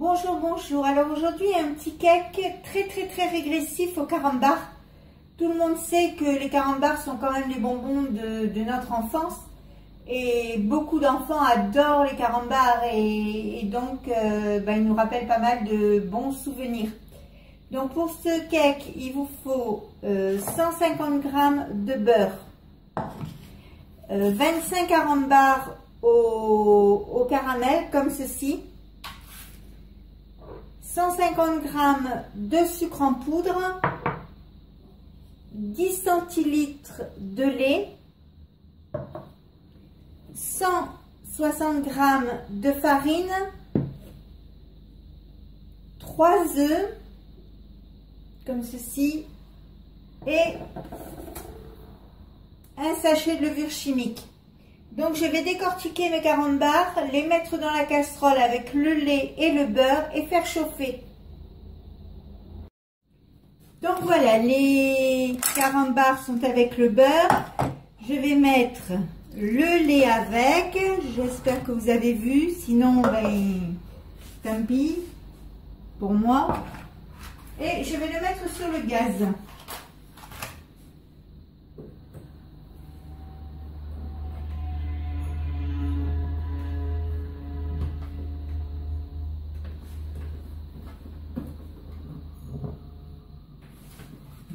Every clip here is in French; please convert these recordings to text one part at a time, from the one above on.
Bonjour, bonjour. Alors aujourd'hui, un petit cake très régressif au carambar. Tout le monde sait que les carambars sont quand même les bonbons de notre enfance. Et beaucoup d'enfants adorent les carambars et donc ils nous rappellent pas mal de bons souvenirs. Donc pour ce cake, il vous faut 150 g de beurre, 25 carambars au caramel comme ceci, 150 g de sucre en poudre, 10 centilitres de lait, 160 g de farine, 3 œufs comme ceci et un sachet de levure chimique. Donc je vais décortiquer mes carambars, les mettre dans la casserole avec le lait et le beurre et faire chauffer. Donc voilà, les carambars sont avec le beurre. Je vais mettre le lait avec. J'espère que vous avez vu, sinon tant pis pour moi. Et je vais le mettre sur le gaz.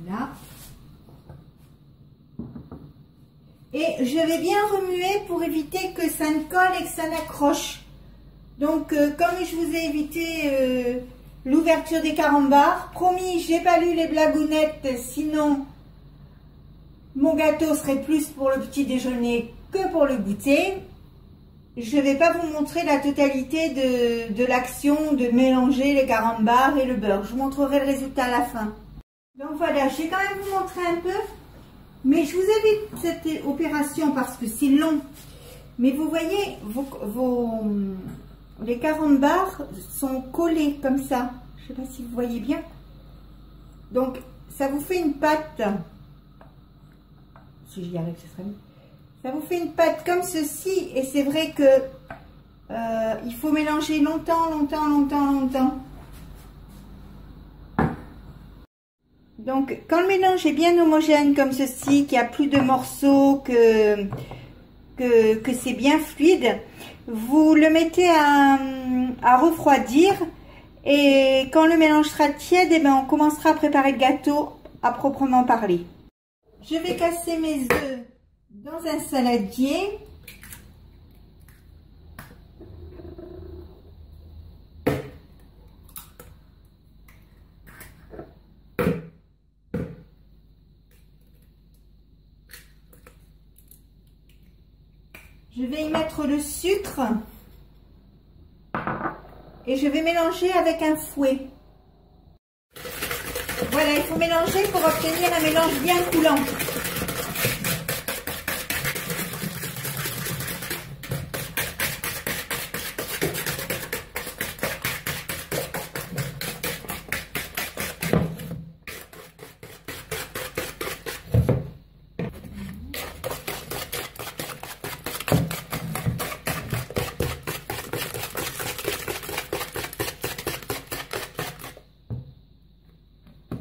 Là. Et je vais bien remuer pour éviter que ça ne colle et que ça n'accroche. Donc comme je vous ai évité l'ouverture des carambars, promis, j'ai pas lu les blagounettes, sinon mon gâteau serait plus pour le petit déjeuner que pour le goûter. Je vais pas vous montrer la totalité de l'action de mélanger les carambars et le beurre. Je vous montrerai le résultat à la fin. Donc voilà, je vais quand même vous montrer un peu, mais je vous évite cette opération parce que c'est long. Mais vous voyez, les carambars sont collés comme ça. Je ne sais pas si vous voyez bien. Donc ça vous fait une pâte. Si j'y arrive, ce serait mieux. Ça vous fait une pâte comme ceci, et c'est vrai que il faut mélanger longtemps. Donc, quand le mélange est bien homogène comme ceci, qu'il n'y a plus de morceaux, que c'est bien fluide, vous le mettez à refroidir. Et quand le mélange sera tiède, on commencera à préparer le gâteau à proprement parler. Je vais casser mes œufs dans un saladier. Je vais y mettre le sucre et je vais mélanger avec un fouet. Voilà, il faut mélanger pour obtenir un mélange bien coulant.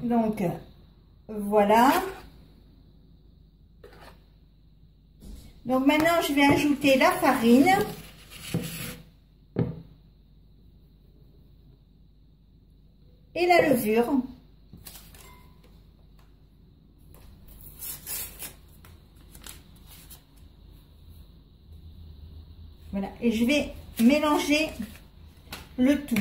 Donc, voilà. Donc, maintenant, je vais ajouter la farine. Et la levure. Voilà. Et je vais mélanger le tout.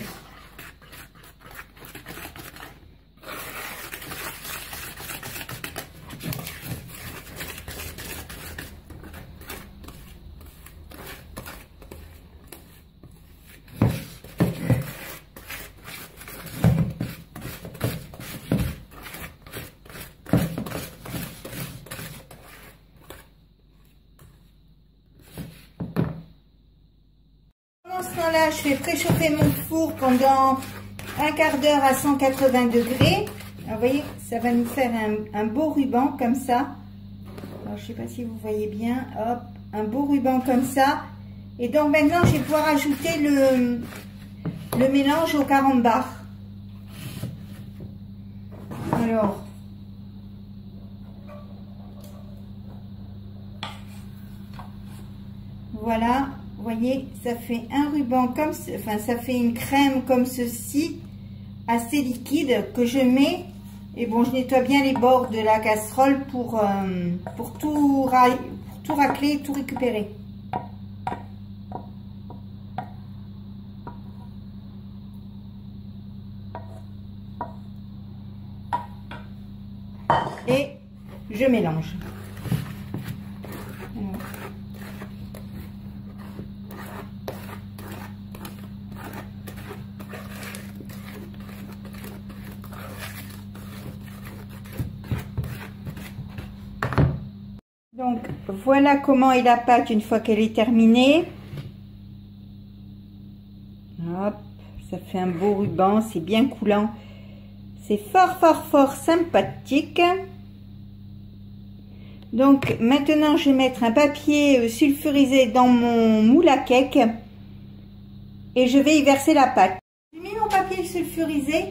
Là, je fais préchauffer mon four pendant un quart d'heure à 180 degrés. Alors, vous voyez, ça va nous faire un beau ruban comme ça. Alors, je ne sais pas si vous voyez bien. Hop, un beau ruban comme ça. Et donc maintenant, je vais pouvoir ajouter le mélange au carambar. Alors, voilà, vous voyez, ça fait un ruban comme, enfin, ça fait une crème comme ceci, assez liquide, que je mets. Et bon, je nettoie bien les bords de la casserole pour tout racler, tout récupérer. Et je mélange. Donc voilà comment est la pâte une fois qu'elle est terminée. Hop, ça fait un beau ruban, c'est bien coulant. C'est fort sympathique. Donc maintenant je vais mettre un papier sulfurisé dans mon moule à cake et je vais y verser la pâte. J'ai mis mon papier sulfurisé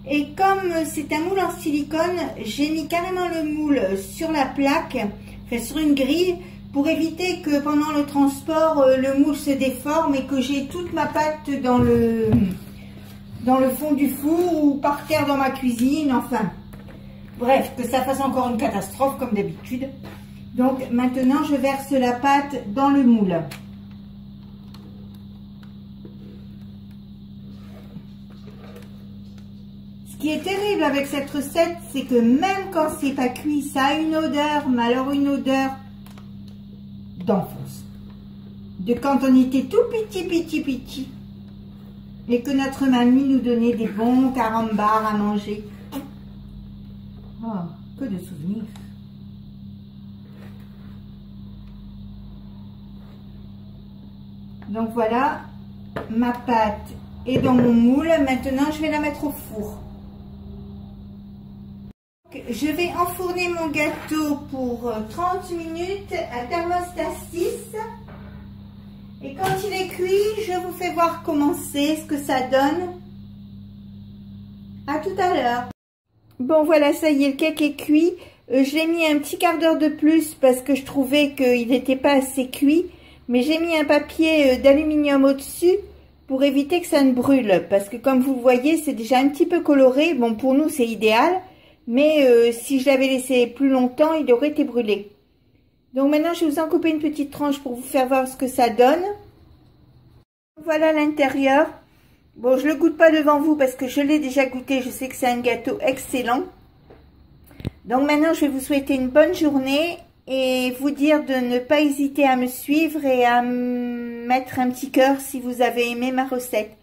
et comme c'est un moule en silicone, j'ai mis carrément le moule sur la plaque, enfin sur une grille, pour éviter que pendant le transport le moule se déforme et que j'ai toute ma pâte dans le fond du four ou par terre dans ma cuisine, enfin bref, que ça fasse encore une catastrophe comme d'habitude. Donc maintenant je verse la pâte dans le moule. Ce qui est terrible avec cette recette, c'est que même quand c'est pas cuit, ça a une odeur, mais alors une odeur d'enfance. De quand on était tout petit. Et que notre mamie nous donnait des bons carambars à manger. Oh, que de souvenirs. Donc voilà, ma pâte est dans mon moule. Maintenant, je vais la mettre au four. Je vais enfourner mon gâteau pour 30 minutes à thermostat 6. Et quand il est cuit, je vous fais voir comment c'est, ce que ça donne. À tout à l'heure. Bon voilà, ça y est, le cake est cuit. Je l'ai mis un petit quart d'heure de plus parce que je trouvais qu'il n'était pas assez cuit. Mais j'ai mis un papier d'aluminium au-dessus pour éviter que ça ne brûle. Parce que comme vous le voyez, c'est déjà un petit peu coloré. Bon, pour nous, c'est idéal. Mais si je l'avais laissé plus longtemps, il aurait été brûlé. Donc maintenant, je vais vous en couper une petite tranche pour vous faire voir ce que ça donne. Voilà l'intérieur. Bon, je ne le goûte pas devant vous parce que je l'ai déjà goûté. Je sais que c'est un gâteau excellent. Donc maintenant, je vais vous souhaiter une bonne journée et vous dire de ne pas hésiter à me suivre et à mettre un petit cœur si vous avez aimé ma recette.